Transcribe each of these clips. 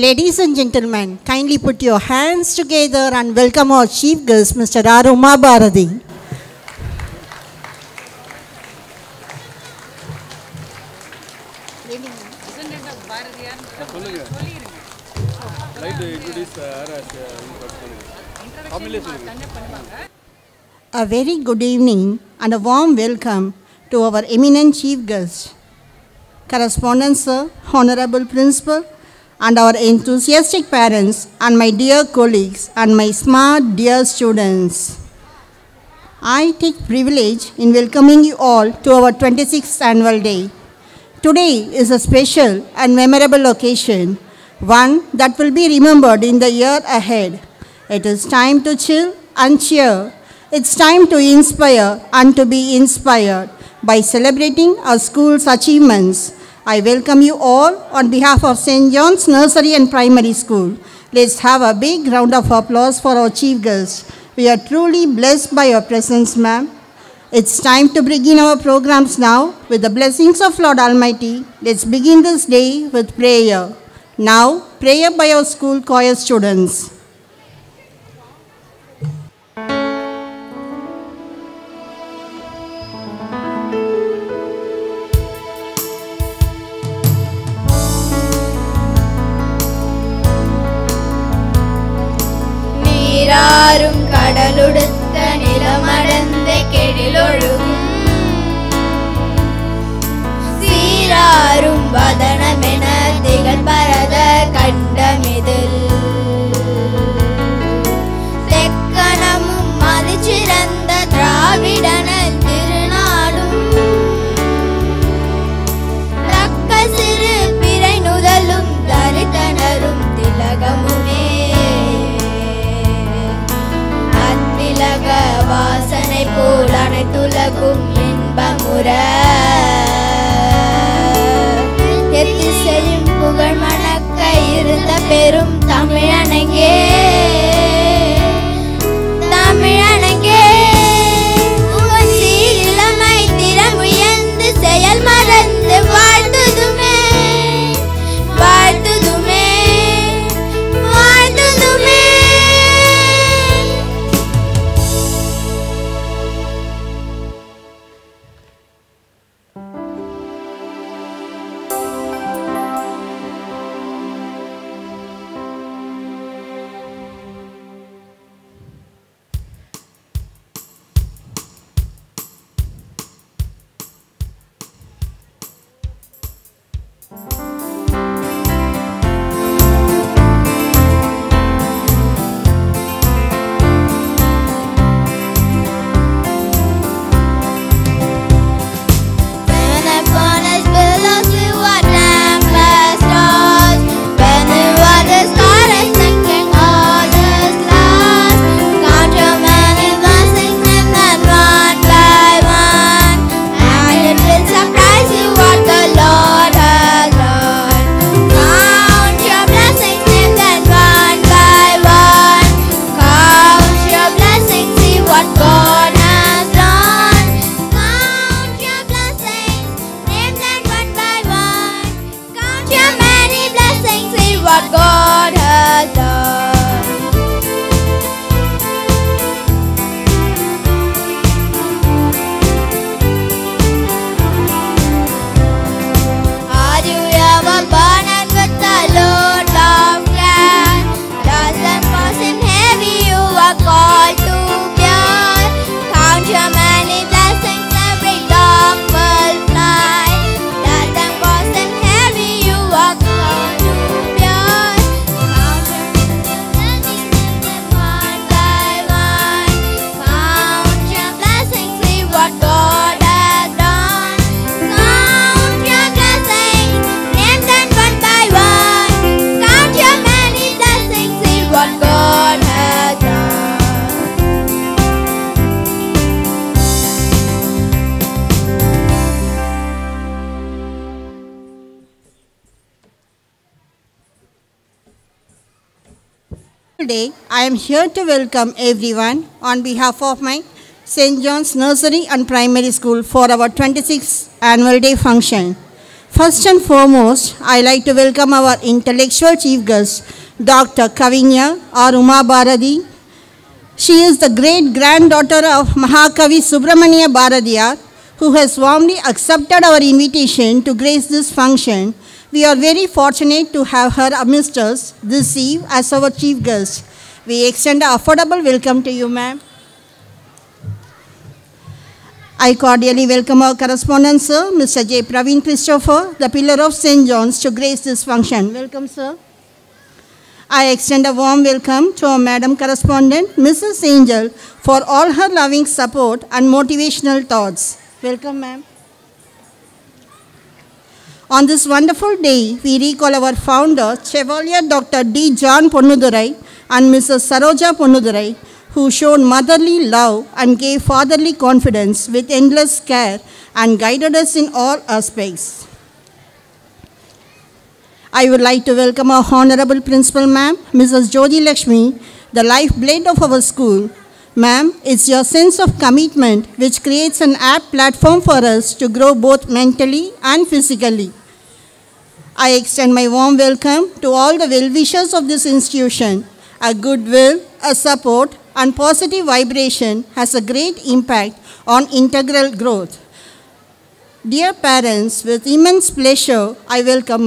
Ladies and gentlemen, kindly put your hands together and welcome our chief guest, Mr. R. Uma Bharati. A very good evening and a warm welcome to our eminent chief guest, correspondent sir, honorable principal, and our enthusiastic parents, and my dear colleagues, and my smart dear students. I take privilege in welcoming you all to our 26th annual day. Today is a special and memorable occasion, one that will be remembered in the year ahead. It is time to chill and cheer. It's time to inspire and to be inspired by celebrating our school's achievements. I welcome you all on behalf of St. John's Nursery and Primary School. Let's have a big round of applause for our chief guest. We are truly blessed by your presence, ma'am. It's time to begin our programs now with the blessings of Lord Almighty. Let's begin this day with prayer. Now, prayer by our school choir students. நீராறும் கடலுடுத்த நிலமடந்த கெழிலொழுகும் சீராறும் வதனமென திகழ் பரத கண்டமிதில் தெக்கணமும் மதிச்சிறந்த திராவிடனன் திருநாடும் தக்க சிறு பிறை நுதலும் தரித்தனரும் திலகமுமே அத்திலக வாசனை போல் அனைத்துலகும் இன்பமுற எத்திசையும் புகழ் மணக்க இருந்த பெரும் தமிழனங்கே தமிழனங்கே உன் சீரிழமை திறம் உயர்ந்து செயல் மறந்து வாழ்த்துதுமே வாழ்த்துதுமே வாழ்த்துதுமே. Today, I am here to welcome everyone on behalf of my St. John's Nursery and Primary School for our 26th annual day function. First and foremost, I like to welcome our intellectual chief guest, Dr. Kavinya or Uma Bharati. She is the great-granddaughter of Mahakavi Subramania Bharatiyar, who has warmly accepted our invitation to grace this function. We are very fortunate to have her amidst us this eve as our chief guest. We extend an affordable welcome to you, ma'am. I cordially welcome our correspondent, sir, Mr. J. Praveen Christopher, the pillar of St. John's, to grace this function. Welcome, sir. I extend a warm welcome to our Madam Correspondent, Mrs. Angel, for all her loving support and motivational thoughts. Welcome, ma'am. On this wonderful day, we recall our founder, Chevalier Dr. D. John Ponnudurai and Mrs. Saroja Ponnudurai, who showed motherly love and gave fatherly confidence with endless care and guided us in all aspects. I would like to welcome our Honorable Principal, ma'am, Mrs. Jodi Lakshmi, the lifeblood of our school. Ma'am, it's your sense of commitment which creates an apt platform for us to grow both mentally and physically. I extend my warm welcome to all the well-wishers of this institution. A goodwill, a support, and positive vibration has a great impact on integral growth. Dear parents, with immense pleasure, I welcome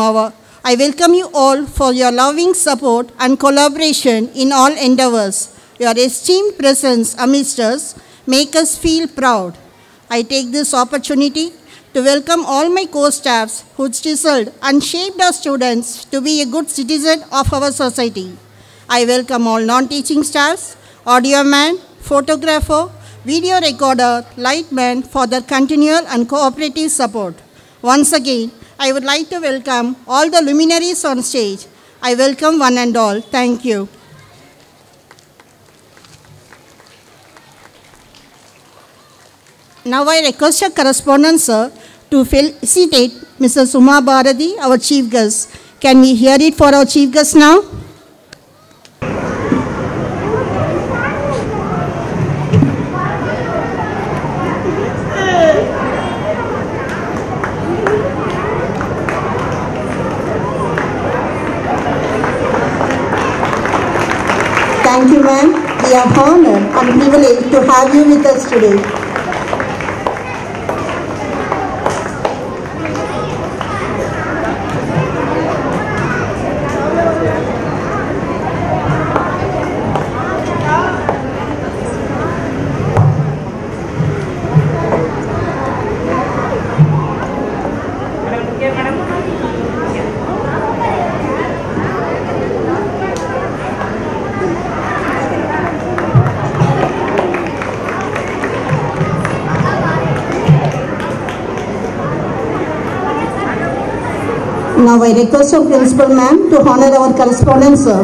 you all for your loving support and collaboration in all endeavors. Your esteemed presence amidst us make us feel proud. I take this opportunity to welcome all my co-staffs who chiseled and shaped our students to be a good citizen of our society. I welcome all non-teaching staffs, audio man, photographer, video recorder, light man for their continual and cooperative support. Once again, I would like to welcome all the luminaries on stage. I welcome one and all. Thank you. Now I request your correspondent, sir, to felicitate Mrs. Uma Bharati, our chief guest. Can we hear it for our chief guest now? Thank you, ma'am. We are honored and privileged to have you with us today. Now I request our principal ma'am to honor our correspondent, sir.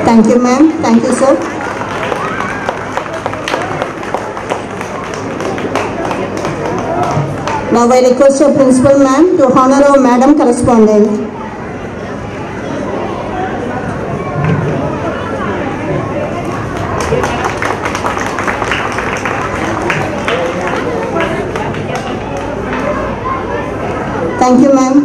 Thank you, ma'am. Thank you, sir. Now I request our principal ma'am to honor our madam correspondent. Thank you, ma'am.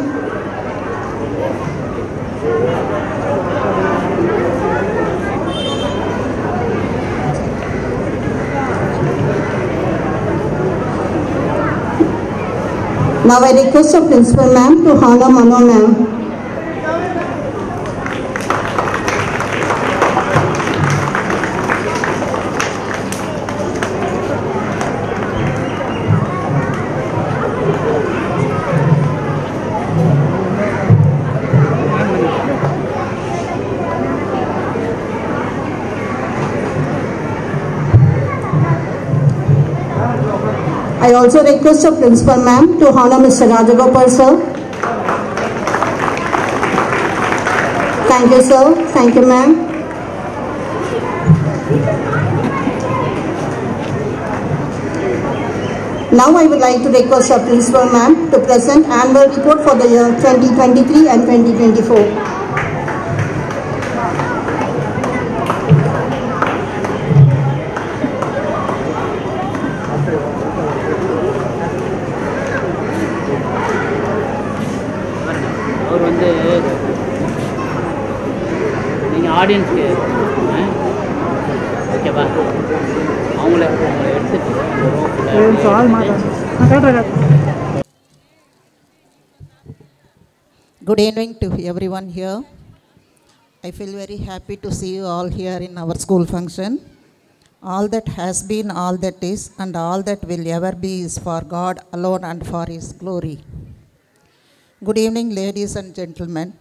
Now I request the principal ma'am to honor Mano ma'am. I also request the principal ma'am to honor Mr. Rajagopal, sir. Thank you, sir. Thank you, ma'am. Now I would like to request the principal ma'am to present annual report for the year 2023 and 2024. Good evening to everyone here. I feel very happy to see you all here in our school function. All that has been, all that is, and all that will ever be is for God alone and for His glory. Good evening, ladies and gentlemen,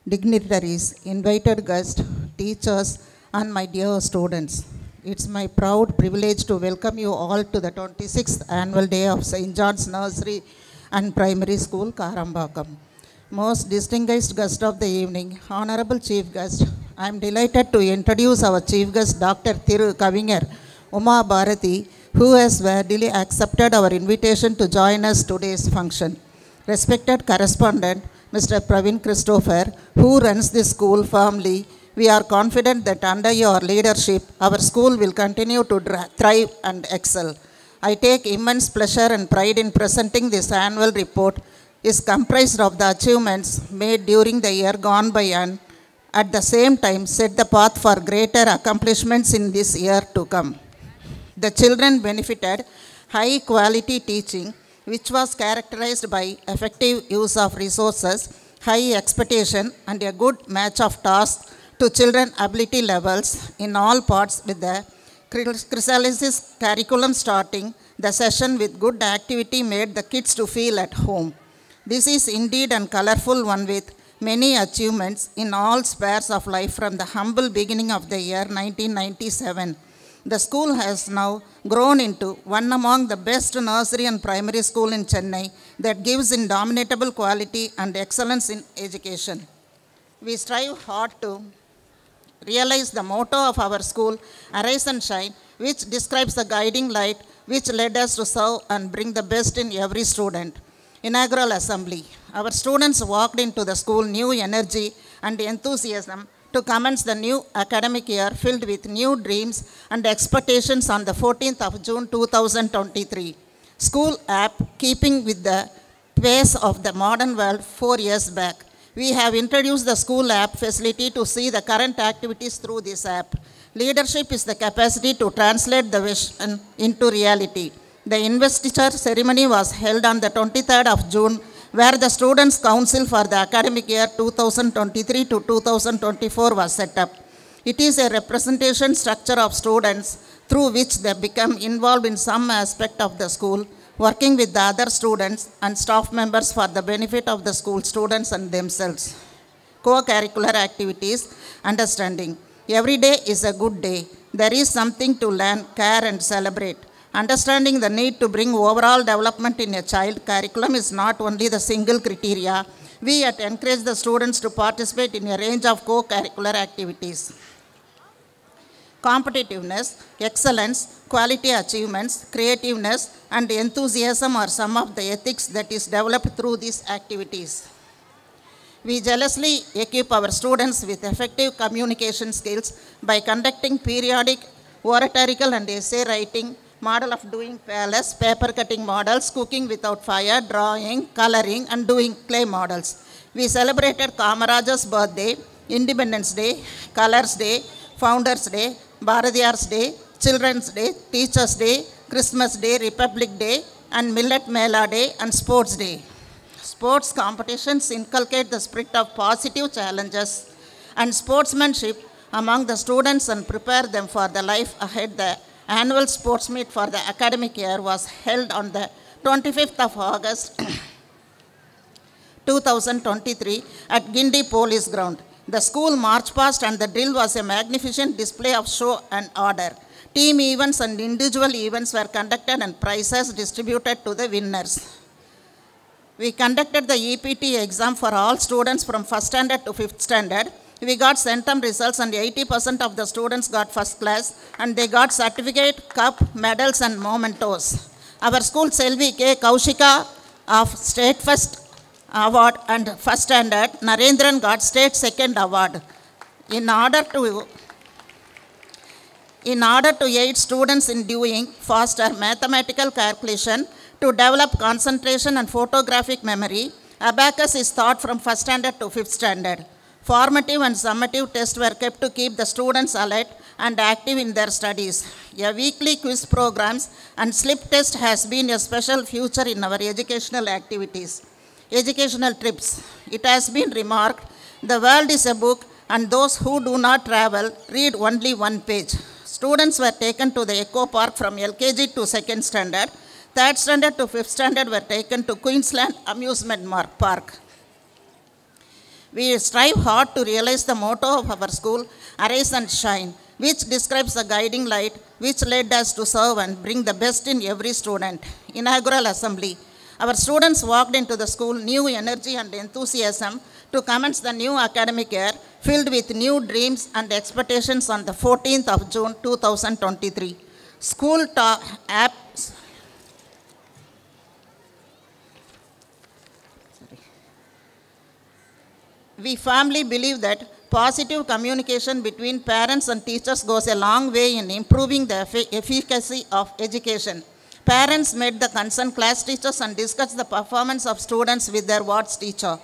dignitaries, invited guests, teachers, and my dear students. It's my proud privilege to welcome you all to the 26th annual day of St. John's Nursery and Primary School, Karambakam. Most distinguished guest of the evening, Honorable Chief Guest, I am delighted to introduce our Chief Guest, Dr. Thiru Kavinger Uma Bharati, who has worthily accepted our invitation to join us today's function. Respected correspondent, Mr. Praveen Christopher, who runs this school firmly, we are confident that under your leadership, our school will continue to thrive and excel. I take immense pleasure and pride in presenting this annual report is comprised of the achievements made during the year gone by and at the same time set the path for greater accomplishments in this year to come. The children benefited high quality teaching which was characterized by effective use of resources, high expectation and a good match of tasks to children ability levels in all parts with the Chrysalis curriculum starting the session with good activity made the kids to feel at home. This is indeed a colorful one with many achievements in all spheres of life from the humble beginning of the year 1997. The school has now grown into one among the best nursery and primary school in Chennai that gives indomitable quality and excellence in education. We strive hard to realize the motto of our school, Arise and Shine, which describes the guiding light which led us to serve and bring the best in every student. Inaugural assembly. Our students walked into the school new energy and enthusiasm to commence the new academic year filled with new dreams and expectations on the 14th of June 2023. School app keeping with the pace of the modern world 4 years back. We have introduced the school app facility to see the current activities through this app. Leadership is the capacity to translate the vision into reality. The investiture ceremony was held on the 23rd of June, where the Students' Council for the academic year 2023 to 2024 was set up. It is a representation structure of students through which they become involved in some aspect of the school, working with the other students and staff members for the benefit of the school students and themselves. Co-curricular activities, understanding. Every day is a good day. There is something to learn, care and celebrate. Understanding the need to bring overall development in a child curriculum is not only the single criteria. We encourage the students to participate in a range of co-curricular activities. Competitiveness, excellence, quality achievements, creativeness, and enthusiasm are some of the ethics that is developed through these activities. We jealously equip our students with effective communication skills by conducting periodic oratorical and essay writing, model of doing palace, paper cutting models, cooking without fire, drawing, coloring, and doing clay models. We celebrated Kamaraja's birthday, Independence Day, Colors Day, Founders Day, Bharatiyar's Day, Children's Day, Teachers Day, Christmas Day, Republic Day, and Millet Mela Day, and Sports Day. Sports competitions inculcate the spirit of positive challenges and sportsmanship among the students and prepare them for the life ahead. The annual sports meet for the academic year was held on the 25th of August 2023 at Gindi Police Ground. The school march past and the drill was a magnificent display of show and order. Team events and individual events were conducted and prizes distributed to the winners. We conducted the EPT exam for all students from 1st standard to 5th standard. We got centum results and 80% of the students got first class and they got certificate, cup, medals and mementos. Our school Selvi K. Kaushika of State First Award and First Standard, Narendran got State Second Award. In order to aid students in doing faster mathematical calculation to develop concentration and photographic memory, abacus is taught from 1st standard to 5th standard. Formative and summative tests were kept to keep the students alert and active in their studies. A weekly quiz programs and slip test has been a special feature in our educational activities. Educational trips. It has been remarked, the world is a book and those who do not travel read only one page. Students were taken to the Echo Park from LKG to 2nd standard. 3rd standard to 5th standard were taken to Queensland Amusement Park. We strive hard to realize the motto of our school, Arise and Shine, which describes the guiding light which led us to serve and bring the best in every student. Inaugural assembly. Our students walked into the school new energy and enthusiasm to commence the new academic year filled with new dreams and expectations on the 14th of June 2023. School apps. We firmly believe that positive communication between parents and teachers goes a long way in improving the efficacy of education. Parents met the concerned class teachers and discussed the performance of students with their wards teacher.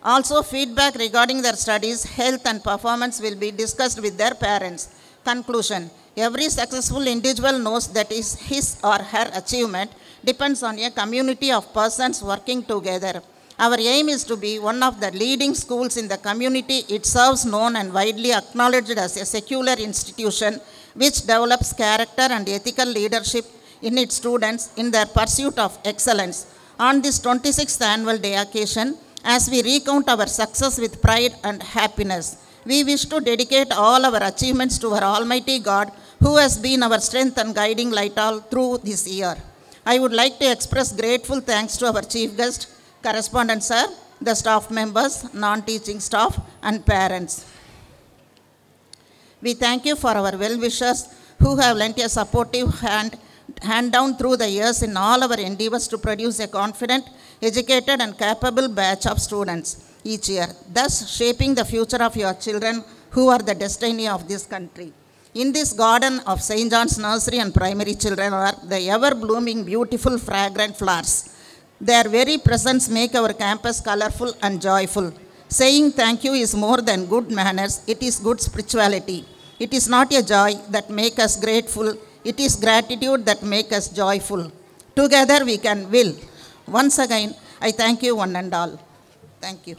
Also, feedback regarding their studies, health and performance will be discussed with their parents. Conclusion. Every successful individual knows that his or her achievement depends on a community of persons working together. Our aim is to be one of the leading schools in the community it serves, known and widely acknowledged as a secular institution which develops character and ethical leadership in its students in their pursuit of excellence. On this 26th annual day occasion, as we recount our success with pride and happiness, we wish to dedicate all our achievements to our Almighty God, who has been our strength and guiding light all through this year. I would like to express grateful thanks to our chief guest, correspondent sir, the staff members, non-teaching staff and parents. We thank you for our well-wishers who have lent a supportive hand down through the years in all our endeavors to produce a confident, educated and capable batch of students each year, thus shaping the future of your children who are the destiny of this country. In this garden of St. John's Nursery and Primary children are the ever-blooming beautiful fragrant flowers. Their very presence make our campus colorful and joyful. Saying thank you is more than good manners, it is good spirituality. It is not a joy that make us grateful, it is gratitude that make us joyful. Together we can will. Once again, I thank you one and all. Thank you.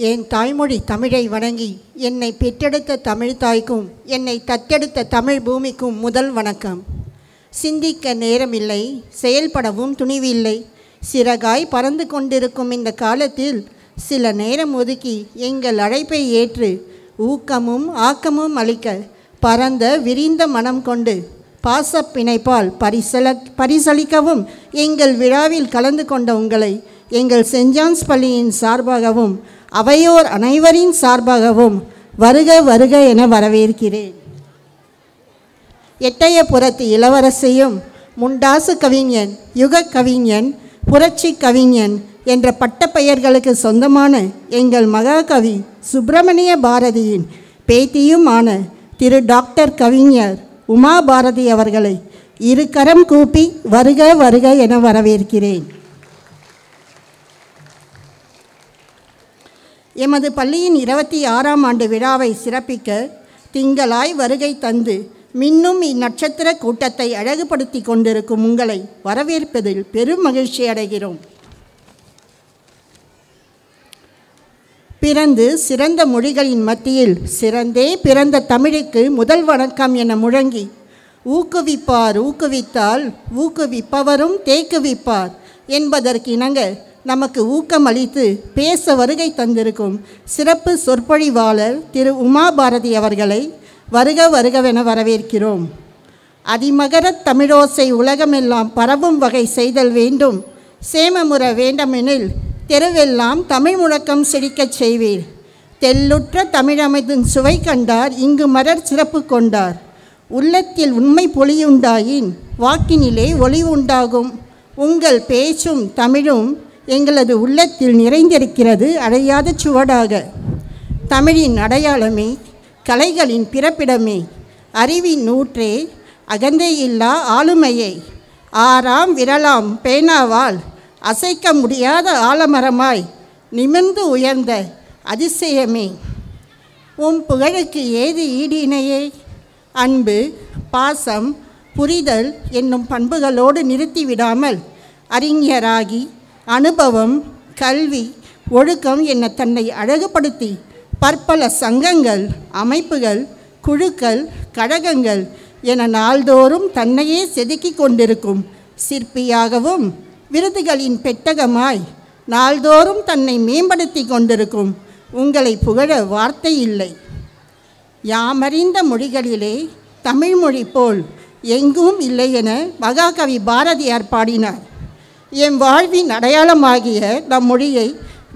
என் தாய்மொழி தமிழை வணங்கி என்னை பெற்றெடுத்த தமிழ் தாய்க்கும் என்னை தத்தெடுத்த தமிழ் பூமிக்கும் முதல் வணக்கம். சிந்திக்க நேரமில்லை, செயல்படவும் துணிவில்லை. சிறகாய் பறந்து கொண்டிருக்கும் இந்த காலத்தில் சில நேரம் ஒதுக்கி எங்கள் அழைப்பை ஏற்று ஊக்கமும் ஆக்கமும் அளிக்க பரந்த விரிந்த மனம் கொண்டு பாசப் பிணைப்பால் பரிசளிக்கவும் எங்கள் விழாவில் கலந்து கொண்ட உங்களை எங்கள் சென்ட் ஜான்ஸ் பள்ளியின் சார்பாகவும் அவையோர் அனைவரின் சார்பாகவும் வருக வருக என வரவேற்கிறேன். எட்டயபுரத்து இளவரசியும் முண்டாசு கவிஞன், யுக கவிஞன், புரட்சி கவிஞன் என்ற பட்டப்பெயர்களுக்கு சொந்தமான எங்கள் மகாகவி சுப்பிரமணிய பாரதியின் பேத்தியுமான திரு டாக்டர் கவிஞர் உமா பாரதி அவர்களை இரு கரம் கூப்பி வருக வருக என வரவேற்கிறேன். எமது பள்ளியின் 26ஆம் ஆண்டு விழாவை சிறப்பிக்க திங்களாய் வருகை தந்து மின்னும் இந்நட்சத்திர கூட்டத்தை அழகுபடுத்தி கொண்டிருக்கும் உங்களை வரவேற்பதில் பெரும் மகிழ்ச்சி அடைகிறோம். பிறந்து சிறந்த மொழிகளின் மத்தியில் சிறந்தே பிறந்த தமிழுக்கு முதல் வணக்கம் என முழங்கி ஊக்குவிப்பார் ஊக்குவித்தால் ஊக்குவிப்பவரும் தேக்குவிப்பார் என்பதற்கு இணங்க நமக்கு ஊக்கமளித்து பேச வருகை தந்திருக்கும் சிறப்பு சொற்பொழிவாளர் திரு உமா பாரதி அவர்களை வருக வருகவென வரவேற்கிறோம். அதிமகரத் தமிழோசை உலகமெல்லாம் பரவும் வகை செய்தல் வேண்டும், சேமமுற வேண்டுமெனில் தெருவெல்லாம் தமிழ் முழக்கம் செழிக்கச் செய்வீர். தெல்லுற்ற தமிழமைதின் சுவை கண்டார், இங்கு மலர் சிறப்பு கொண்டார். உள்ளத்தில் உண்மை பொலியுண்டாயின் வாக்கினிலே ஒளி உண்டாகும். உங்கள் பேச்சும் தமிழும் எங்களது உள்ளத்தில் நிறைந்திருக்கிறது அடையாத சுவடாக. தமிழின் அடையாளமே, கலைகளின் பிறப்பிடமே, அறிவின் ஊற்றே, அகந்தையில்லா ஆளுமையை ஆறாம் விரலாம் பேனாவால் அசைக்க முடியாத ஆலமரமாய் நிமிர்ந்து உயர்ந்த அதிசயமே, உம் புகழுக்கு ஏது ஈடு இணையே? அன்பு, பாசம், புரிதல் என்னும் பண்புகளோடு நிறுத்திவிடாமல் அறிஞராகி அனுபவம், கல்வி, ஒழுக்கம் என்ன தன்னை அழகுபடுத்தி பற்பல சங்கங்கள், அமைப்புகள், குழுக்கள், கழகங்கள் என நாள்தோறும் தன்னையே செதுக்கி கொண்டிருக்கும் சிற்பியாகவும், விருதுகளின் பெட்டகமாய் நாள்தோறும் தன்னை மேம்படுத்தி கொண்டிருக்கும் உங்களை புகழ வார்த்தை இல்லை. யாமறிந்த மொழிகளிலே தமிழ்மொழி போல் எங்கும் இல்லை என மகாகவி பாரதியார் பாடினார். எம் வாழ்வின் அடையாளமாகிய நம் மொழியை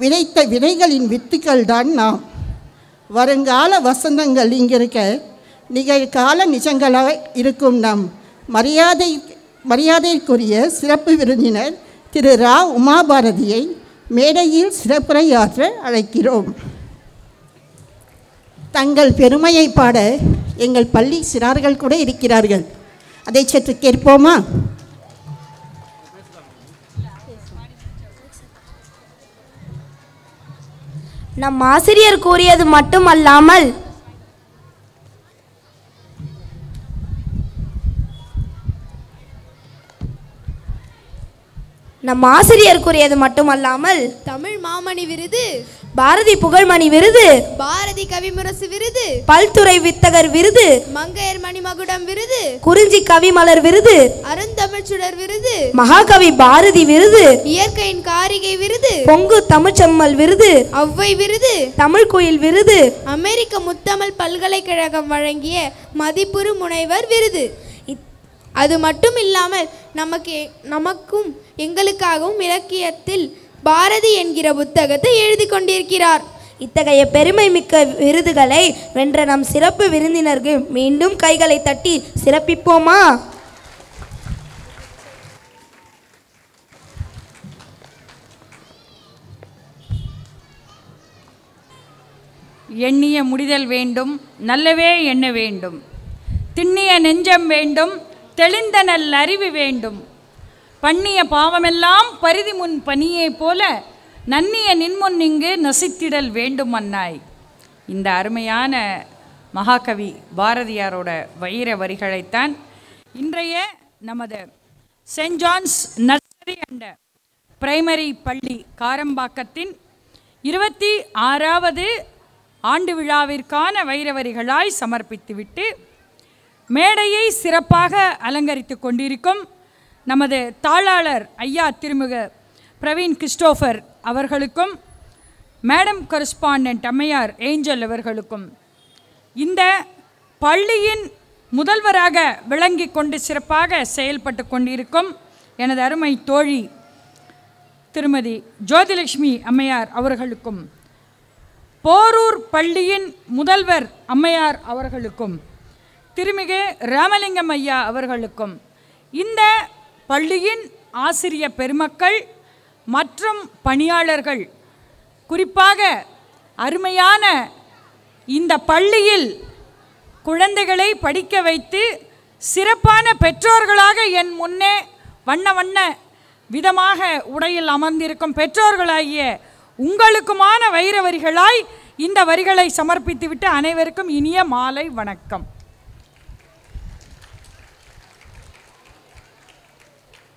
விதைத்த விதைகளின் வித்துக்கள் தான் நாம். வருங்கால வசந்தங்கள் இங்கிருக்க நிகழ்கால நிஜங்களாக இருக்கும் நம் மரியாதைக்குரிய சிறப்பு விருந்தினர் திரு ரா. உமாபாரதியை மேடையில் சிறப்புரையாற்ற அழைக்கிறோம். தங்கள் பெருமையை பாட எங்கள் பள்ளி சிறார்கள் கூட இருக்கிறார்கள். அதை சற்று கேட்போமா? நம் ஆசிரியர் கூறியது மட்டுமல்லாமல் தமிழ் மாமணி விருது, பாரதி புகழ்மணி விருது, பாரதி கவிமுரசு விருது, பல்துறை வித்தகர் விருது, மங்கையர் மணிமகுடம் விருது, குறிஞ்சி கவிமலர் விருது, அருந்தமிழ்ச்சுடர் விருது, மகாகவி பாரதி விருது, இயற்கையின் காரிகை விருது, பொங்கு தமிழ்ச்செம்மல் விருது, ஔவை விருது, தமிழ் குயில் விருது, அமெரிக்க முத்தமிழ் பல்கலைக்கழகம் வழங்கிய மதிப்புறு முனைவர் விருது. அது மட்டும் இல்லாமல் நமக்கும் எங்களுக்காகவும் இலக்கியத்தில் பாரதி என்கிற புத்தகத்தை எழுதி கொண்டிருக்கிறார். இத்தகைய பெருமை மிக்க விருதுகளை வென்ற நம் சிறப்பு விருந்தினருக்கு மீண்டும் கைகளை தட்டி சிறப்பிப்போமா? எண்ணிய முடிதல் வேண்டும், நல்லவே எண்ண வேண்டும், திண்ணிய நெஞ்சம் வேண்டும், தெளிந்த நல் அறிவு வேண்டும், பண்ணிய பாவமெல்லாம் பரிதி முன் பனியே போல நன்னிய நின்முன் இங்கு நசித்திடல் வேண்டும் அன்னாய். இந்த அருமையான மகாகவி பாரதியாரோட வைர வரிகளைத்தான் இன்றைய நமது Saint John's nursery and primary பள்ளி காரம்பாக்கத்தின் 26வது ஆண்டு விழாவிற்கான வைர வரிகளாய் சமர்ப்பித்துவிட்டு மேடையை சிறப்பாக அலங்கரித்து கொண்டிருக்கும் நமது தாளாளர் ஐயா திருமிக பிரவீன் கிறிஸ்டோஃபர் அவர்களுக்கும், மேடம் கரஸ்பாண்டன்ட் அம்மையார் ஏஞ்சல் அவர்களுக்கும், இந்த பள்ளியின் முதல்வராக விளங்கி கொண்டு சிறப்பாக செயல்பட்டு கொண்டிருக்கும் எனது அருமை தோழி திருமதி ஜோதிலட்சுமி அம்மையார் அவர்களுக்கும், போரூர் பள்ளியின் முதல்வர் அம்மையார் அவர்களுக்கும், திருமிகு ராமலிங்கம் ஐயா அவர்களுக்கும், இந்த பள்ளியின் ஆசிரிய பெருமக்கள் மற்றும் பணியாளர்கள், குறிப்பாக அருமையான இந்த பள்ளியில் குழந்தைகளை படிக்க வைத்து சிறப்பான பெற்றோர்களாக என் முன்னே வண்ண வண்ண விதமாக உடையில் அமர்ந்திருக்கும் பெற்றோர்களாகிய உங்களுக்குமான வைர வரிகளாய் இந்த வரிகளை சமர்ப்பித்துவிட்டு அனைவருக்கும் இனிய மாலை வணக்கம்.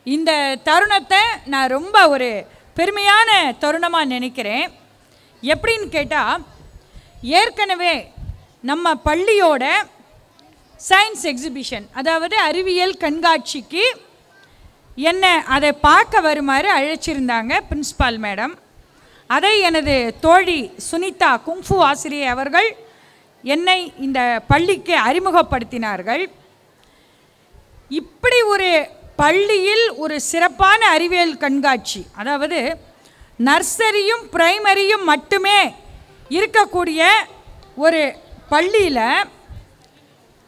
இந்த தருணத்தை நான் ரொம்ப ஒரு பெருமையான தருணமாக நினைக்கிறேன். எப்படின்னு கேட்டால், ஏற்கனவே நம்ம பள்ளியோட சயின்ஸ் எக்ஸிபிஷன், அதாவது அறிவியல் கண்காட்சிக்கு என்னை அதை பார்க்க வருமாறு அழைச்சிருந்தாங்க பிரின்ஸ்பால் மேடம். அதை எனது தோழி சுனிதா குங்ஃபு ஆசிரியை அவர்கள் என்னை இந்த பள்ளிக்கு அறிமுகப்படுத்தினார்கள். இப்படி ஒரு பள்ளியில் ஒரு சிறப்பான அறிவியல் கண்காட்சி, அதாவது நர்சரியும் பிரைமரியும் மட்டுமே இருக்கக்கூடிய ஒரு பள்ளியில்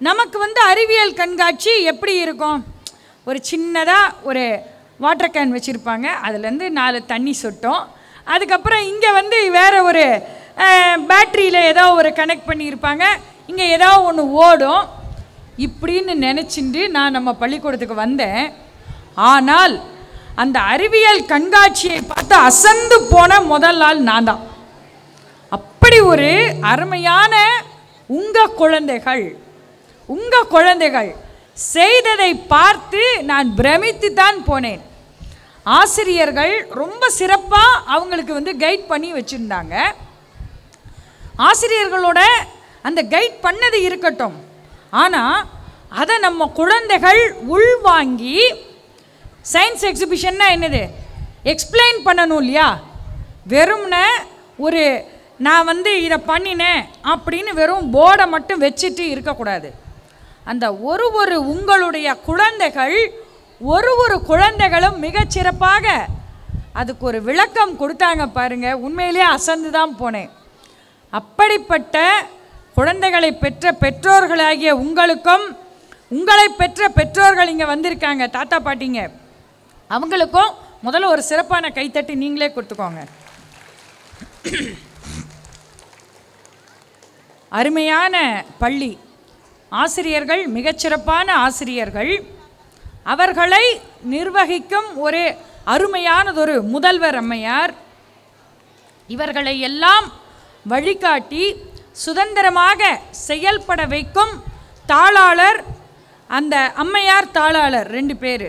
நமக்கு அறிவியல் கண்காட்சி எப்படி இருக்கும்? ஒரு சின்னதாக ஒரு வாட்டர் கேன் வச்சுருப்பாங்க, அதுலேருந்து 4 தண்ணி சொட்டும், அதுக்கப்புறம் இங்கே வேறு ஒரு பேட்ரியில் ஏதோ ஒரு கனெக்ட் பண்ணியிருப்பாங்க, இங்கே ஏதோ ஒன்று ஓடும், இப்படின்னு நினச்சிட்டு நான் நம்ம பள்ளிக்கூடத்துக்கு வந்தேன். ஆனால் அந்த அறிவியல் கண்காட்சியை பார்த்து அசந்து போன முதல் ஆள் நான் தான். அப்படி ஒரு அருமையான உங்கள் குழந்தைகள் செய்ததை பார்த்து நான் பிரமித்து தான் போனேன். ஆசிரியர்கள் ரொம்ப சிறப்பாக அவங்களுக்கு கைட் பண்ணி வச்சுருந்தாங்க. ஆசிரியர்களோட அந்த கைட் பண்ணது இருக்கட்டும், ஆனால் அதை நம்ம குழந்தைகள் உள்வாங்கி சயின்ஸ் எக்ஸிபிஷன்னா என்னது எக்ஸ்பிளைன் பண்ணணும் இல்லையா? வெறும்னே ஒரு நான் இதை பண்ணினேன் அப்படின்னு வெறும் போர்டை மட்டும் வச்சுட்டு இருக்கக்கூடாது. அந்த ஒரு உங்களுடைய குழந்தைகள் ஒரு குழந்தைகளும் மிகச்சிறப்பாக அதுக்கு ஒரு விளக்கம் கொடுத்தாங்க பாருங்க. உண்மையிலேயே அசந்து தான் போனேன். அப்படிப்பட்ட குழந்தைகளை பெற்ற பெற்றோர்களாகிய உங்களுக்கும், உங்களை பெற்ற பெற்றோர்கள் இங்கே வந்திருக்காங்க, தாத்தா பாட்டிங்க, அவங்களுக்கும் முதல்ல ஒரு சிறப்பான கைத்தட்டி நீங்களே கொடுத்துக்கோங்க. அருமையான பள்ளி ஆசிரியர்கள், மிகச்சிறப்பான ஆசிரியர்கள், அவர்களை நிர்வகிக்கும் ஒரு அருமையானதொரு முதல்வர் அம்மையார், இவர்களை எல்லாம் வழிகாட்டி சுதந்திரமாக செயல்பட வைக்கும் தாளாளர், அந்த அம்மையார் தாளாளர் 2 பேர்.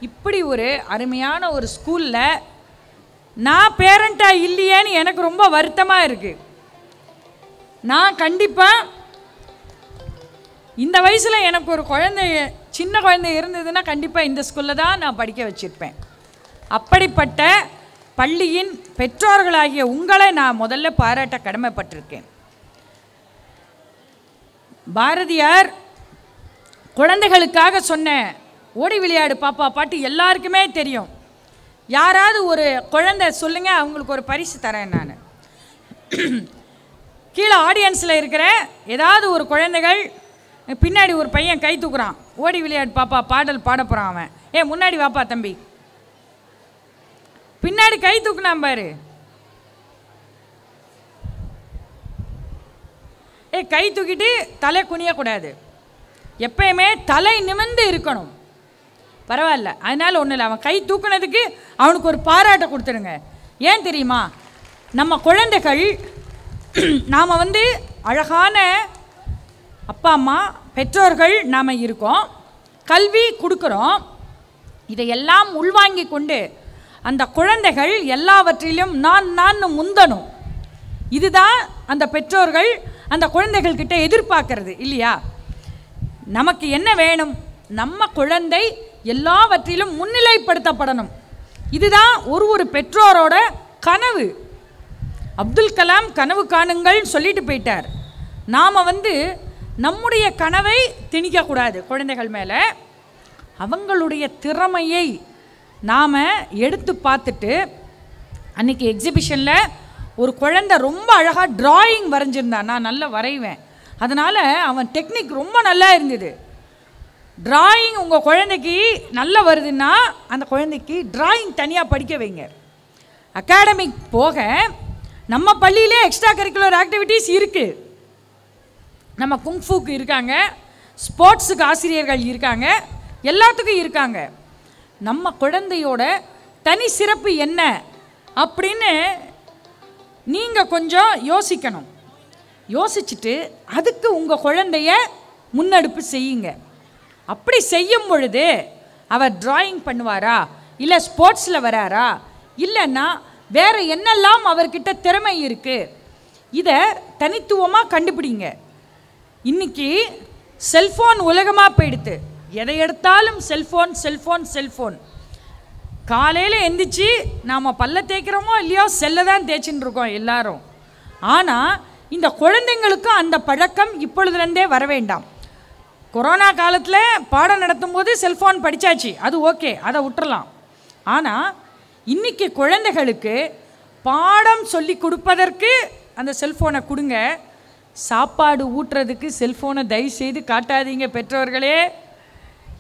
இப்படி ஒரு அருமையான ஒரு ஸ்கூலில் நான் பேரண்ட்டாக இல்லையேன்னு எனக்கு ரொம்ப வருத்தமாக இருக்குது. நான் கண்டிப்பாக இந்த வயசில் எனக்கு ஒரு சின்ன குழந்தை இருந்ததுன்னா கண்டிப்பாக இந்த ஸ்கூலில் தான் நான் படிக்க வச்சுருப்பேன். அப்படிப்பட்ட பள்ளியின் பெற்றோர்களாகிய உங்களை நான் முதல்ல பாராட்ட கடமைப்பட்டிருக்கேன். பாரதியார் குழந்தைகளுக்காக சொன்ன ஓடி விளையாடு பாப்பா பாட்டு எல்லாருக்குமே தெரியும். யாராவது ஒரு குழந்தை சொல்லுங்கள், அவங்களுக்கு ஒரு பரிசு தரேன். நான் கீழே ஆடியன்ஸில் இருக்கிற ஏதாவது ஒரு குழந்தைகள், பின்னாடி ஒரு பையன் கை தூக்குறான், ஓடி விளையாடு பாப்பா பாடல் பாட போகிறான். அவன் முன்னாடி வாப்பா தம்பி, பின்னாடி கை தூக்குனான் பாரு. கை தூக்கிட்டு தலை குனியக்கூடாது, எப்பயுமே தலை நிமிர்ந்து இருக்கணும். பரவாயில்ல, அதனால் ஒன்றும் இல்லை. அவன் கை தூக்குனதுக்கு அவனுக்கு ஒரு பாராட்டை கொடுத்துருங்க. ஏன் தெரியுமா? நம்ம குழந்தைகள், நாம் அழகான அப்பா அம்மா பெற்றோர்கள் நாம் இருக்கோம், கல்வி கொடுக்குறோம். இதையெல்லாம் உள்வாங்கி கொண்டு அந்த குழந்தைகள் எல்லாவற்றிலும் நான் முந்தணும். இதுதான் அந்த பெற்றோர்கள் அந்த குழந்தைகள்கிட்ட எதிர்பார்க்கறது இல்லையா? நமக்கு என்ன வேணும்? நம்ம குழந்தை எல்லாவற்றிலும் முன்னிலைப்படுத்தப்படணும். இதுதான் ஒரு பெற்றோரோட கனவு. அப்துல் கலாம் கனவு காணுங்கள் சொல்லிட்டு போயிட்டார். நாம் நம்முடைய கனவை திணிக்கக்கூடாது குழந்தைகள் மேலே. அவங்களுடைய திறமையை நாம் எடுத்து பார்த்துட்டு, அன்றைக்கி எக்ஸிபிஷனில் ஒரு குழந்தை ரொம்ப அழகாக ட்ராயிங் வரைஞ்சிருந்தான். நான் நல்லா வரைவேன், அதனால் அவன் டெக்னிக் ரொம்ப நல்லா இருந்தது. ட்ராயிங் உங்கள் குழந்தைக்கு நல்லா வருதுன்னா அந்த குழந்தைக்கு ட்ராயிங் தனியாக படிக்க வைங்க. அகாடமிக் போக நம்ம பள்ளியிலே எக்ஸ்ட்ரா கரிக்குலர் ஆக்டிவிட்டீஸ் இருக்குது. நம்ம குங்ஃபுக்கு இருக்காங்க, ஸ்போர்ட்ஸுக்கு ஆசிரியர்கள் இருக்காங்க, எல்லாத்துக்கும் இருக்காங்க. நம்ம குழந்தையோட தனி சிறப்பு என்ன அப்படின்னு நீங்கள் கொஞ்சம் யோசிக்கணும். யோசிச்சுட்டு அதுக்கு உங்கள் குழந்தைய முன்னெடுப்பு செய்யுங்க. அப்படி செய்யும் பொழுது அவர் டிராயிங் பண்ணுவாரா, இல்லை ஸ்போர்ட்ஸில் வராரா, இல்லைன்னா வேறு என்னெல்லாம் அவர்கிட்ட திறமை இருக்குது, இதை தனித்துவமாக கண்டுபிடிங்க. இன்றைக்கி செல்ஃபோன் உலகமாக போயிடுத்து. எதை எடுத்தாலும் செல்ஃபோன் செல்ஃபோன் செல்ஃபோன். காலையில் எந்திரிச்சு நாம் பல்ல தேய்க்கிறோமோ இல்லையோ செல்லை தான் தேய்ச்சின்னு இருக்கோம் எல்லாரும். ஆனால் இந்த குழந்தைங்களுக்கும் அந்த பழக்கம் இப்பொழுதுலேருந்தே வர வேண்டாம். கொரோனா காலத்தில் பாடம் நடத்தும் போது செல்ஃபோன் படித்தாச்சு, அது ஓகே, அதை விட்டுறலாம். ஆனால் இன்றைக்கி குழந்தைகளுக்கு பாடம் சொல்லி கொடுப்பதற்கு அந்த செல்ஃபோனை கொடுங்க. சாப்பாடு ஊட்டுறதுக்கு செல்ஃபோனை தயவுசெய்து காட்டாதீங்க பெற்றோர்களே.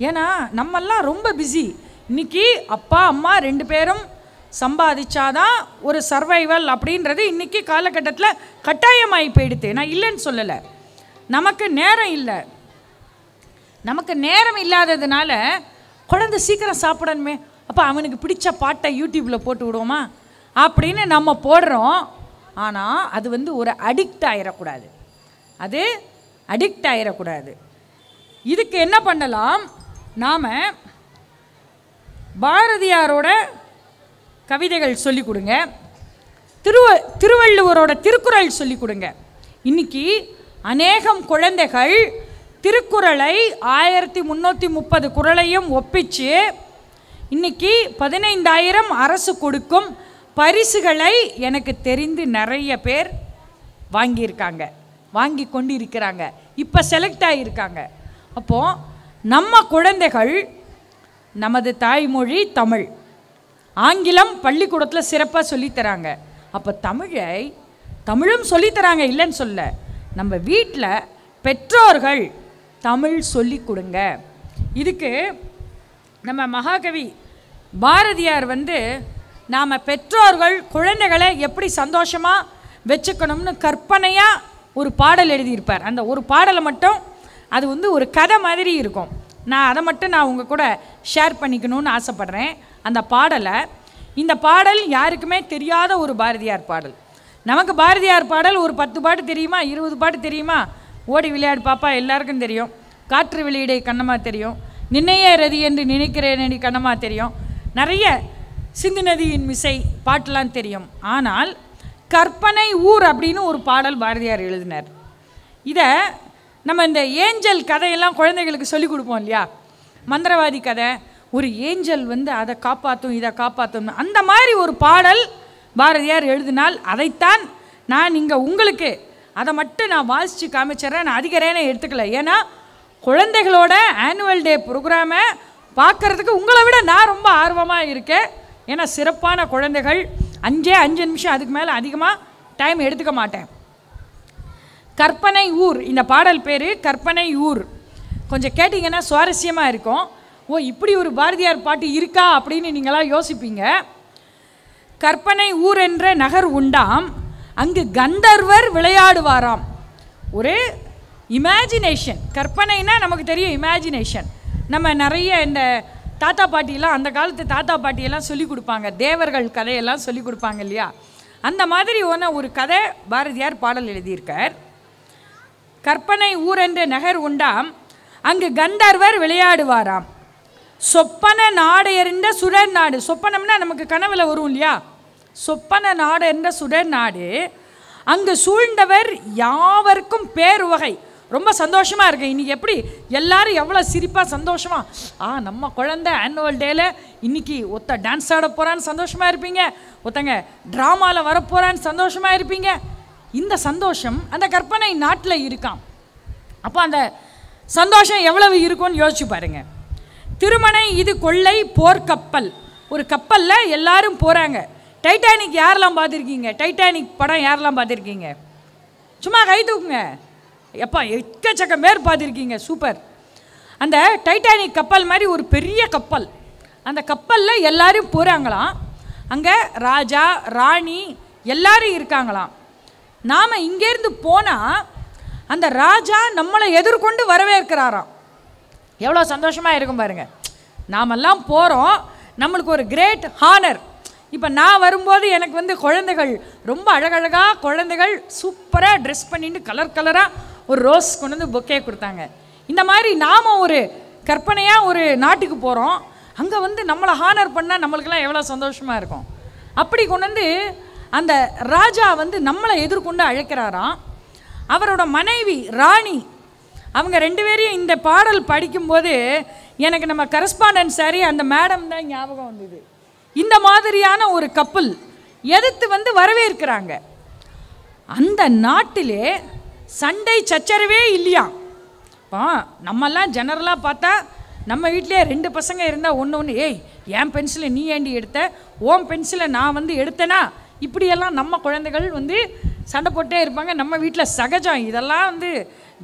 ஏன்னா நம்மெல்லாம் ரொம்ப பிஸி. இன்றைக்கி அப்பா அம்மா 2 பேரும் சம்பாதிச்சாதான் ஒரு சர்வைவல் அப்படின்றது இன்றைக்கி காலகட்டத்தில் கட்டாயமாகி போயிடுது. நான் இல்லைன்னு சொல்லலை, நமக்கு நேரம் இல்லை. நமக்கு நேரம் இல்லாததுனால குழந்தை சீக்கிரம் சாப்பிடணுமே, அப்போ அவனுக்கு பிடிச்ச பாட்டை யூடியூப்பில் போட்டு விடுவோமா அப்படின்னு நம்ம போடுறோம். ஆனால் அது வந்து ஒரு அடிக்ட் ஆகிடக்கூடாது, அது அடிக்ட் ஆகிடக்கூடாது. இதுக்கு என்ன பண்ணலாம், நாம் பாரதியாரோட கவிதைகள் சொல்லிக் கொடுங்க, திருவள்ளுவரோட திருக்குறள் சொல்லிக் கொடுங்க. இன்றைக்கி அநேகம் குழந்தைகள் திருக்குறளை 1330 குறளையும் ஒப்பிச்சு இன்றைக்கி 15,000 அரசு கொடுக்கும் பரிசுகளை எனக்கு தெரிந்து நிறைய பேர் வாங்கியிருக்காங்க, வாங்கி கொண்டு இருக்கிறாங்க, இப்போ செலக்ட் ஆகியிருக்காங்க. அப்போது நம்ம குழந்தைகள் நமது தாய்மொழி தமிழ், ஆங்கிலம் பள்ளிக்கூடத்தில் சிறப்பாக சொல்லித்தராங்க. அப்போ தமிழும் சொல்லித்தராங்க இல்லைன்னு சொல்ல, நம்ம வீட்டில் பெற்றோர்கள் தமிழ் சொல்லி கொடுங்க. இதுக்கு நம்ம மகாகவி பாரதியார் வந்து நாம் பெற்றோர்கள் குழந்தைகளை எப்படி சந்தோஷமாக வச்சுக்கணும்னு கற்பனையாக ஒரு பாடல் எழுதியிருப்பார். அந்த ஒரு பாடலை மட்டும், அது வந்து ஒரு கதை மாதிரி இருக்கும், அதை மட்டும் நான் உங்கள் கூட ஷேர் பண்ணிக்கணும்னு ஆசைப்பட்றேன். அந்த பாடலை, இந்த பாடல் யாருக்குமே தெரியாத ஒரு பாரதியார் பாடல். நமக்கு பாரதியார் பாடல் ஒரு 10 பாட்டு தெரியுமா, 20 பாட்டு தெரியுமா? ஓடி விளையாடு பாப்பா எல்லாருக்கும் தெரியும், காற்று வெளியிடை கண்ணம்மா தெரியும், நின்னையே ரதி என்று நினைக்கிறேனடி கண்ணம்மா தெரியும், நிறைய சிந்து நதியின் மிசை பாட்டெலாம் தெரியும். ஆனால் கற்பனை ஊர் அப்படின்னு ஒரு பாடல் பாரதியார் எழுதினார். இதை நம்ம இந்த ஏஞ்சல் கதையெல்லாம் குழந்தைகளுக்கு சொல்லிக் கொடுப்போம் இல்லையா, மந்திரவாதி கதை, ஒரு ஏஞ்சல் வந்து அதை காப்பாற்றும் இதை காப்பாற்றும், அந்த மாதிரி ஒரு பாடல் பாரதியார் எழுதினால் அதைத்தான் நான் இங்கே உங்களுக்கு அதை மட்டும் நான் வாசித்து காமிச்சிட்றேன். நான் அதிகரேனே எடுத்துக்கல, ஏன்னா குழந்தைகளோட ஆனுவல் டே ப்ரோக்ராமை பார்க்குறதுக்கு உங்களை விட நான் ரொம்ப ஆர்வமாக இருக்கேன். ஏன்னா சிறப்பான குழந்தைகள், 5 நிமிஷம் அதுக்கு மேலே அதிகமாக டைம் எடுத்துக்க மாட்டேன். கற்பனை ஊர், இந்த பாடல் பேர் கற்பனை ஊர். கொஞ்சம் கேட்டிங்கன்னா சுவாரஸ்யமாக இருக்கும். ஓ, இப்படி ஒரு பாரதியார் பாட்டு இருக்கா அப்படின்னு நீங்களாம் யோசிப்பீங்க. கற்பனை ஊர் என்ற நகர் உண்டாம், அங்கு கந்தர்வர் விளையாடுவாராம். ஒரு இமேஜினேஷன், கற்பனைனா நமக்கு தெரியும் இமேஜினேஷன். நம்ம நிறைய இந்த தாத்தா பாட்டியெல்லாம், அந்த காலத்து தாத்தா பாட்டியெல்லாம் சொல்லிக் கொடுப்பாங்க, தேவர்கள் கதையெல்லாம் சொல்லிக் கொடுப்பாங்க இல்லையா, அந்த மாதிரி ஒரு கதை பாரதியார் பாடல் எழுதியிருக்கார். கற்பனை ஊர் என்ற நகர் உண்டாம், அங்கு கந்தர்வர் விளையாடுவாராம். சொப்பன நாடு என்ற சுடர் நாடு, சொப்பனம்னா நமக்கு கனவுல வரும் இல்லையா, சொப்பன நாடு என்ற சுடர் நாடு, அங்கு சூழ்ந்தவர் யாவருக்கும் பேருவகை. ரொம்ப சந்தோஷமாக இருக்கு. இன்றைக்கி எப்படி எல்லாரும் எவ்வளோ சிரிப்பாக சந்தோஷமாக, நம்ம குழந்தை ஆனுவல் டேல இன்றைக்கி ஒருத்த டான்ஸ் ஆட போகிறான்னு சந்தோஷமாக இருப்பீங்க, ஒருத்தங்க ட்ராமாவில் வரப்போகிறான்னு சந்தோஷமாக இருப்பீங்க. இந்த சந்தோஷம் அந்த கற்பனை நாட்டில் இருக்காம். அப்போ அந்த சந்தோஷம் எவ்வளவு இருக்கும்னு யோசிச்சு பாருங்கள். திருமணை இது கொள்ளை போர்க்கப்பல், ஒரு கப்பலில் எல்லாரும் போகிறாங்க. டைட்டானிக் யாரெல்லாம் பார்த்துருக்கீங்க? டைட்டானிக் படம் யாரெல்லாம் பார்த்துருக்கீங்க? சும்மா கை தூக்குங்க. எப்பா, எக்கச்சக்கம் பேர் பார்த்துருக்கீங்க, சூப்பர். அந்த டைட்டானிக் கப்பல் மாதிரி ஒரு பெரிய கப்பல், அந்த கப்பலில் எல்லாரும் போகிறாங்களாம். அங்கே ராஜா ராணி எல்லாரும் இருக்காங்களாம். நாம் இங்கேருந்து போனால் அந்த ராஜா நம்மளை எதிர்கொண்டு வரவேற்கிறாராம். எவ்வளோ சந்தோஷமாக இருக்கும் பாருங்கள். நாமெல்லாம் போகிறோம், நம்மளுக்கு ஒரு கிரேட் ஹானர். இப்போ நான் வரும்போது எனக்கு வந்து குழந்தைகள் ரொம்ப அழகழகாக, குழந்தைகள் சூப்பராக ட்ரெஸ் பண்ணிட்டு கலர் கலராக ஒரு ரோஸ் கொண்டு வந்து பொக்கே கொடுத்தாங்க. இந்த மாதிரி நாம் ஒரு கற்பனையாக ஒரு நாட்டுக்கு போகிறோம், அங்கே வந்து நம்மளை ஹானர் பண்ணால் நம்மளுக்கெல்லாம் எவ்வளோ சந்தோஷமாக இருக்கும். அப்படி கொண்டு வந்து அந்த ராஜா வந்து நம்மளை எதிர்கொண்டு அழைக்கிறாராம். அவரோட மனைவி ராணி, அவங்க 2 பேரையும் இந்த பாடல் படிக்கும்போது எனக்கு நம்ம கரஸ்பாண்டன்ட் சாரி அந்த மேடம் தான் ஞாபகம் வந்தது. இந்த மாதிரியான ஒரு கப்பல் எதிர்த்து வந்து வரவேற்கிறாங்க. அந்த நாட்டிலே சண்டை சச்சரவே இல்லையா. இப்போ நம்மெல்லாம் ஜெனரலாக பார்த்தா நம்ம வீட்டிலே 2 பசங்க இருந்தால் ஒன்று ஏய் என் பென்சிலை நீ ஏண்டி எடுத்த, ஓம் பென்சிலை நான் வந்து எடுத்தேனா, இப்படியெல்லாம் நம்ம குழந்தைகள் வந்து சண்டை போட்டே இருப்பாங்க. நம்ம வீட்டில் சகஜம். இதெல்லாம் வந்து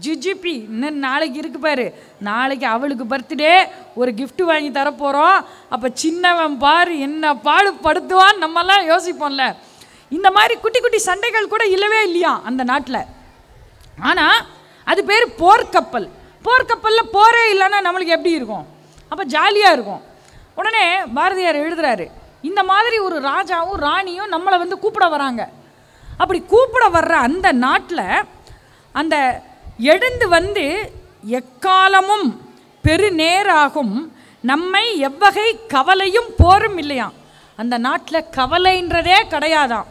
ஜிஜிபி இன்னும் நாளைக்கு இருக்கு பாரு, நாளைக்கு அவளுக்கு பர்த்டே, ஒரு கிஃப்ட் வாங்கி தரப்போகிறோம், அப்போ சின்னவன் பாரு என்ன பாடுபடுத்துவான்னு நம்மெல்லாம் யோசிப்போம்ல. இந்த மாதிரி குட்டி குட்டி சண்டைகள் கூட இல்லவே இல்லையா அந்த நாட்டில். ஆனால் அது பேர் போர்க்கப்பல். போர்க்கப்பலில் போரே இல்லைன்னா நம்மளுக்கு எப்படி இருக்கும்? அப்போ ஜாலியாக இருக்கும். உடனே பாரதியார் எழுதுறாரு, இந்த மாதிரி ஒரு ராஜாவும் ராணியும் நம்மளை வந்து கூப்பிட வராங்க. அப்படி கூப்பிட வர்ற அந்த நாட்டில் அந்த எழுந்து வந்து எக்காலமும் பெருநேராகும் நம்மை எவ்வகை கவலையும் போரும் இல்லையாம். அந்த நாட்டில் கவலைன்றதே கிடையாதான்.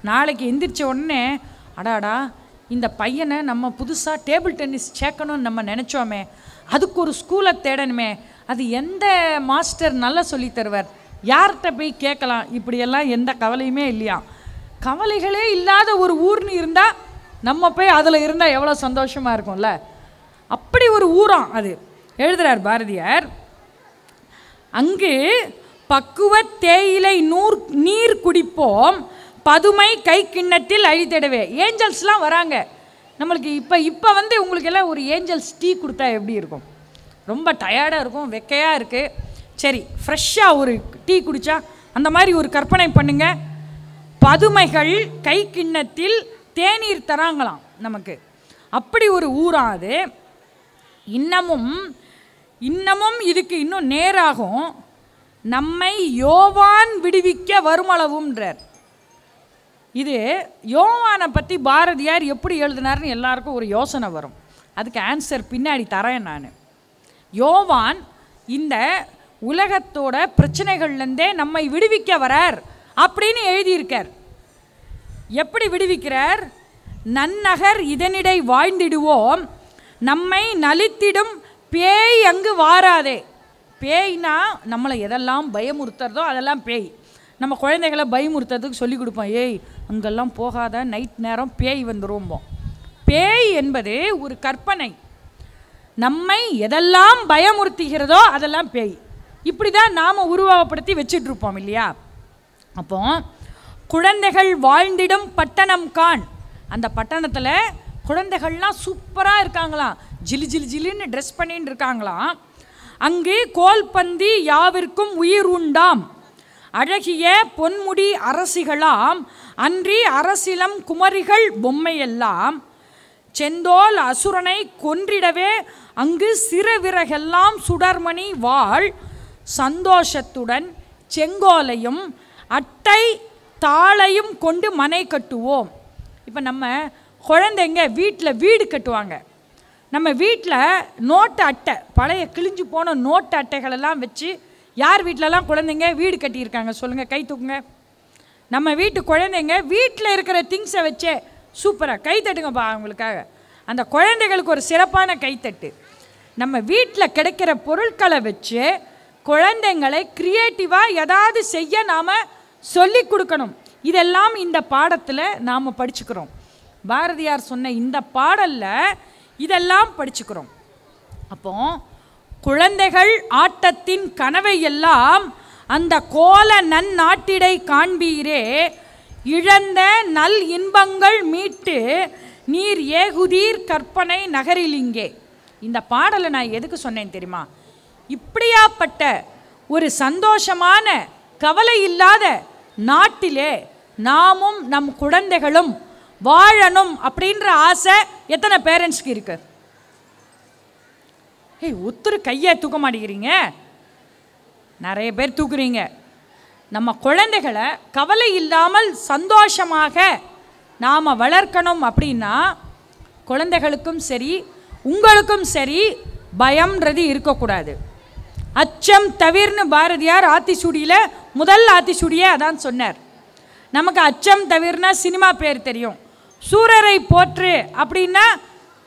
நாளைக்கு எந்திரிச்ச உடனே அடாடா இந்த பையனை நம்ம புதுசாக டேபிள் டென்னிஸ் சேர்க்கணும்னு நம்ம நினச்சோமே, அதுக்கு ஒரு ஸ்கூலை தேடணுமே, அது எந்த மாஸ்டர் நல்லா சொல்லி தருவார், யார்கிட்ட போய் கேட்கலாம், இப்படியெல்லாம் எந்த கவலையுமே இல்லையா. கவலைகளே இல்லாத ஒரு ஊர்னு இருந்தால் நம்ம போய் அதில் இருந்தால் எவ்வளோ சந்தோஷமாக இருக்கும்ல. அப்படி ஒரு ஊராம் அது. எழுதுகிறார் பாரதியார், அங்கு பக்குவ தேயிலை நீர் குடிப்போம் பதுமை கை கிண்ணத்தில் அழித்திடவே. ஏஞ்சல்ஸ்லாம் வராங்க நம்மளுக்கு. இப்போ வந்து உங்களுக்கு எல்லாம் ஒரு ஏஞ்சல்ஸ் டீ கொடுத்தா எப்படி இருக்கும்? ரொம்ப டயர்டாக இருக்கும், வெக்கையாக இருக்குது. சரி, ஃப்ரெஷ்ஷாக ஒரு டீ குடித்தா அந்த மாதிரி ஒரு கற்பனை பண்ணுங்க. பதுமைகள் கை கிண்ணத்தில் தேநீர் தராங்களாம் நமக்கு. அப்படி ஒரு ஊராக அது. இன்னமும் இதுக்கு இன்னும் நேராகும் நம்மை யோவான் விடுவிக்க வருமளவும்ன்றார். இது யோவானை பற்றி பாரதியார் எப்படி எழுதினார்னு எல்லாருக்கும் ஒரு யோசனை வரும். அதுக்கு ஆன்சர் பின்னாடி தரேன் நான். யோவான் இந்த உலகத்தோட பிரச்சனைகள்லேருந்தே நம்மை விடுவிக்க வரார் அப்படின்னு எழுதியிருக்கார். எப்படி விடுவிக்கிறார்? நன்னகர் இதனிடை வாழ்ந்திடுவோம் நம்மை நலித்திடும் பேய் அங்கு வாராதே. பேய்னா நம்மளை எதெல்லாம் பயமுறுத்துறதோ அதெல்லாம் பேய். நம்ம குழந்தைகளை பயமுறுத்துறதுக்கு சொல்லி கொடுப்போம், ஏய் அங்கெல்லாம் போகாத, நைட் நேரம் பேய் வந்துரும்போம். பேய் என்பது ஒரு கற்பனை. நம்மை எதெல்லாம் பயமுறுத்துகிறதோ அதெல்லாம் பேய். இப்படி தான் நாம் உருவகப்படுத்தி வச்சிட்ருப்போம் இல்லையா. அப்போ குழந்தைகள் வாழ்ந்திடும் பட்டணம் காண். அந்த பட்டணத்தில் குழந்தைகள்லாம் சூப்பராக இருக்காங்களாம், ஜிலுன்னு ட்ரெஸ் பண்ணின்னு இருக்காங்களாம். அங்கு கோல்பந்தி யாவிற்கும் உயிர் உண்டாம் அழகிய பொன்முடி அரசிகளாம் அன்றி அரசிலம் குமரிகள் பொம்மையெல்லாம் செந்தோல் அசுரனை கொன்றிடவே அங்கு சிறவிறகெல்லாம் சுடர்மணி வாழ் சந்தோஷத்துடன் செங்கோலையும் அட்டை தாளையும் கொண்டு மனை கட்டுவோம். இப்போ நம்ம குழந்தைங்க வீட்டில் வீடு கட்டுவாங்க. நம்ம வீட்டில் நோட்டு அட்டை, பழைய கிழிஞ்சு போன நோட்டு அட்டைகளெல்லாம் வச்சு யார் வீட்டிலலாம் குழந்தைங்க வீடு கட்டியிருக்காங்க சொல்லுங்கள், கை தூக்குங்க. நம்ம வீட்டு குழந்தைங்க வீட்டில் இருக்கிற திங்ஸை வச்சே சூப்பராக கை தட்டுங்கப்பா அவங்களுக்காக. அந்த குழந்தைகளுக்கு ஒரு சிறப்பான கைத்தட்டு. நம்ம வீட்டில் கிடைக்கிற பொருட்களை வச்சு குழந்தைங்களை க்ரியேட்டிவாக ஏதாவது செய்ய நாம் சொல்லி கொடுக்கணும். இதெல்லாம் இந்த பாடத்தில் நாம் படிச்சுக்கிறோம். பாரதியார் சொன்ன இந்த பாடலில் இதெல்லாம் படிச்சுக்கிறோம். அப்போ குழந்தைகள் ஆட்டத்தின் கனவை எல்லாம் அந்த கோல நன்னாட்டிடை காண்பீரே இழந்த நல் இன்பங்கள் மீட்டு நீர் ஏகுதீர் கற்பனை நகரில் இங்கே. இந்த பாடலை நான் எதுக்கு சொன்னேன் தெரியுமா? இப்படியாப்பட்ட ஒரு சந்தோஷமான கவலை இல்லாத நாட்டிலே நாமும் நம் குழந்தைகளும் வாழணும் அப்படின்ற ஆசை எத்தனை பேரண்ட்ஸ்க்கு இருக்கு? ஒத்துரு கையை தூக்க மாட்டேங்கிறீங்க, நிறைய பேர் தூக்குறீங்க. நம்ம குழந்தைகளை கவலை இல்லாமல் சந்தோஷமாக நாம் வளர்க்கணும் அப்படின்னா குழந்தைகளுக்கும் சரி உங்களுக்கும் சரி பயம்ன்றது இருக்கக்கூடாது. அச்சம் தவிர்னு பாரதியார் ஆத்திசூடியில் முதல் ஆத்திசூடியே அதான் சொன்னார். நமக்கு அச்சம் தவிர்னா சினிமா பேர் தெரியும், சூரரை போற்று அப்படின்னா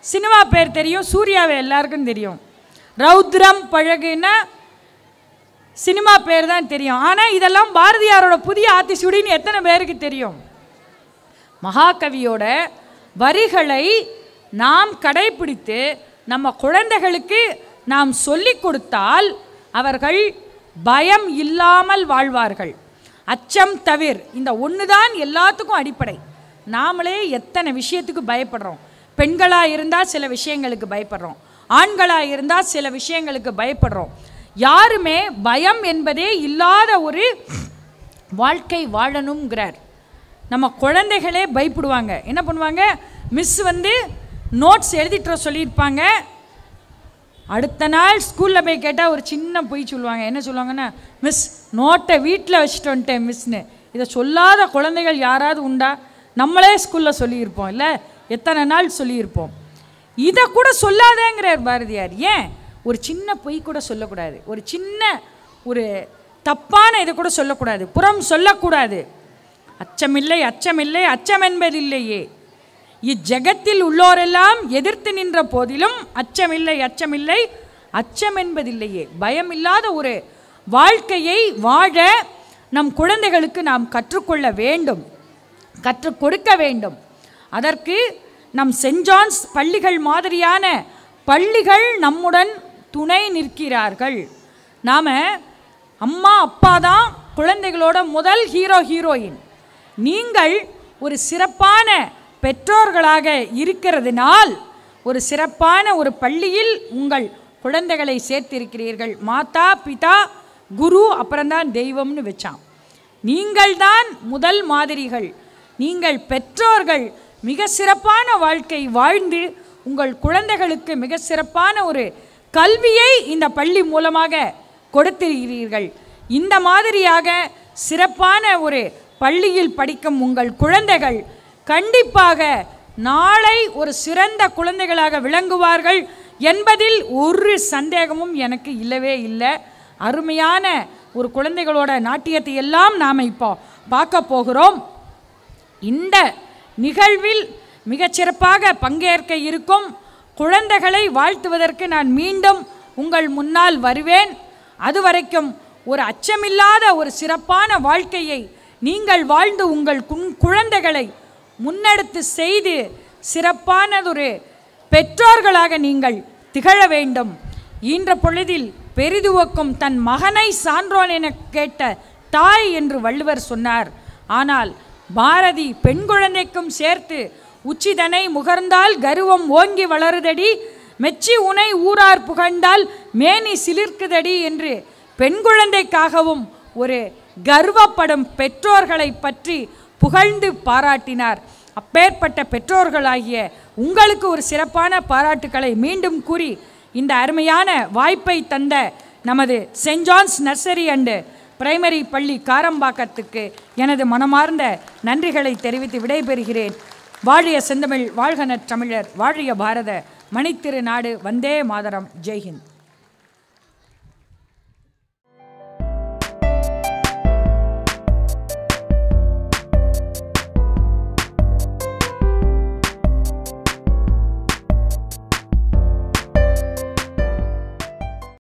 சினிமா பேர் தெரியும், சூர்யாவை எல்லாருக்கும் தெரியும். ரௌத்ரம் பழகுன்னா சினிமா பேர் தான் தெரியும். ஆனால் இதெல்லாம் பாரதியாரோட புதிய ஆத்திசூடின்னு எத்தனை பேருக்கு தெரியும்? மகாகவியோட வரிகளை நாம் கடைபிடித்து நம்ம குழந்தைகளுக்கு நாம் சொல்லிக் கொடுத்தால் அவர்கள் பயம் இல்லாமல் வாழ்வார்கள். அச்சம் தவிர் இந்த ஒன்று தான் எல்லாத்துக்கும் அடிப்படை. நாமளே எத்தனை விஷயத்துக்கு பயப்படுறோம். பெண்களாக இருந்தால் சில விஷயங்களுக்கு பயப்படுறோம், ஆண்களாக இருந்தால் சில விஷயங்களுக்கு பயப்படுறோம். யாருமே பயம் என்பதே இல்லாத ஒரு வாழ்க்கை வாழணுங்கிறார். நம்ம குழந்தைகளே பயப்படுவாங்க. என்ன பண்ணுவாங்க? மிஸ் வந்து நோட்ஸ் எழுதிட்டு சொல்லியிருப்பாங்க, அடுத்த நாள் ஸ்கூலில் போய் கேட்டால் ஒரு சின்ன பொய் சொல்லுவாங்க. என்ன சொல்லுவாங்கன்னா, மிஸ் நோட்டை வீட்டில் வச்சுட்டு வந்துட்டேன் மிஸ்ன்னு. இதை சொல்லாத குழந்தைகள் யாராவது உண்டா? நம்மளே ஸ்கூலில் சொல்லியிருப்போம் இல்லை, எத்தனை நாள் சொல்லியிருப்போம். இதை கூட சொல்லாதேங்கிறார் பாரதியார். ஏன்? ஒரு சின்ன பொய் கூட சொல்லக்கூடாது, ஒரு சின்ன ஒரு தப்பான இதை கூட சொல்லக்கூடாது, புறம் சொல்லக்கூடாது. அச்சமில்லை அச்சமில்லை அச்சம் என்பதில்லையே, இஜகத்தில் உள்ளோரெல்லாம் எதிர்த்து நின்ற போதிலும் அச்சமில்லை அச்சமில்லை அச்சம் என்பதில்லையே. பயமில்லாத ஒரு வாழ்க்கையை வாழ நம் குழந்தைகளுக்கு நாம் கற்றுக்கொள்ள வேண்டும், கற்றுக் கொடுக்க வேண்டும். அதற்கு நம் சென்ட் ஜான்ஸ் பள்ளிகள் மாதிரியான பள்ளிகள் நம்முடன் துணை நிற்கிறார்கள். நாம் அம்மா அப்பா தான் குழந்தைகளோட முதல் ஹீரோ ஹீரோயின். நீங்கள் ஒரு சிறப்பான பெற்றோர்களாக இருக்கிறதுனால் ஒரு சிறப்பான ஒரு பள்ளியில் உங்கள் குழந்தைகளை சேர்த்திருக்கிறீர்கள். மாதா பிதா குரு அப்புறம்தான் தெய்வம்னு வச்சான். நீங்கள் தான் முதல் மாதிரிகள். நீங்கள் பெற்றோர்கள் மிக சிறப்பான வாழ்க்கை வாழ்ந்து உங்கள் குழந்தைகளுக்கு மிக சிறப்பான ஒரு கல்வியை இந்த பள்ளி மூலமாக கொடுத்திருக்கிறீர்கள். இந்த மாதிரியாக சிறப்பான ஒரு பள்ளியில் படிக்கும் உங்கள் குழந்தைகள் கண்டிப்பாக நாளை ஒரு சிறந்த குழந்தைகளாக விளங்குவார்கள் என்பதில் ஒரு சந்தேகமும் எனக்கு இல்லவே இல்லை. அருமையான ஒரு குழந்தைகளோட நாட்டியத்தை எல்லாம் நாம் இப்போ பார்க்க போகிறோம். இந்த நிகழ்வில் மிகச்சிறப்பாக பங்கேற்க இருக்கும் குழந்தைகளை வாழ்த்துவதற்கு நான் மீண்டும் உங்கள் முன்னால் வருவேன். அதுவரைக்கும் ஒரு அச்சமில்லாத ஒரு சிறப்பான வாழ்க்கையை நீங்கள் வாழ்ந்து உங்கள் குழந்தைகளை முன்னெடுத்து செய்து சிறப்பானதொரு பெற்றோர்களாக நீங்கள் திகழ வேண்டும். ஈன்ற பொழுதில் பெரிதுவக்கும் தன் மகனை சான்றோன் என கேட்ட தாய் என்று வள்ளுவர் சொன்னார். ஆனால் பாரதி பெண் குழந்தைக்கும் சேர்த்து உச்சிதனை முகர்ந்தால் கருவம் ஓங்கி வளருதடி, மெச்சி உனை ஊரார் புகழ்ந்தால் மேனி சிலிர்க்குதடி என்று பெண் குழந்தைக்காகவும் ஒரு கர்வப்படும் பெற்றோர்களை பற்றி புகழ்ந்து பாராட்டினார். அப்பேற்பட்ட பெற்றோர்களாகிய உங்களுக்கு ஒரு சிறப்பான பாராட்டுக்களை மீண்டும் கூறி இந்த அருமையான வாய்ப்பை தந்த நமது Saint John's nursery and primary பள்ளி காரம்பாக்கத்துக்கு எனது மனமார்ந்த நன்றிகளை தெரிவித்து விடைபெறுகிறேன். வாழிய செந்தமிழ், வாழ்க நற்றமிழர், வாழிய பாரத மணித்திரு நாடு, வந்தே மாதரம், ஜெய்ஹிந்த்.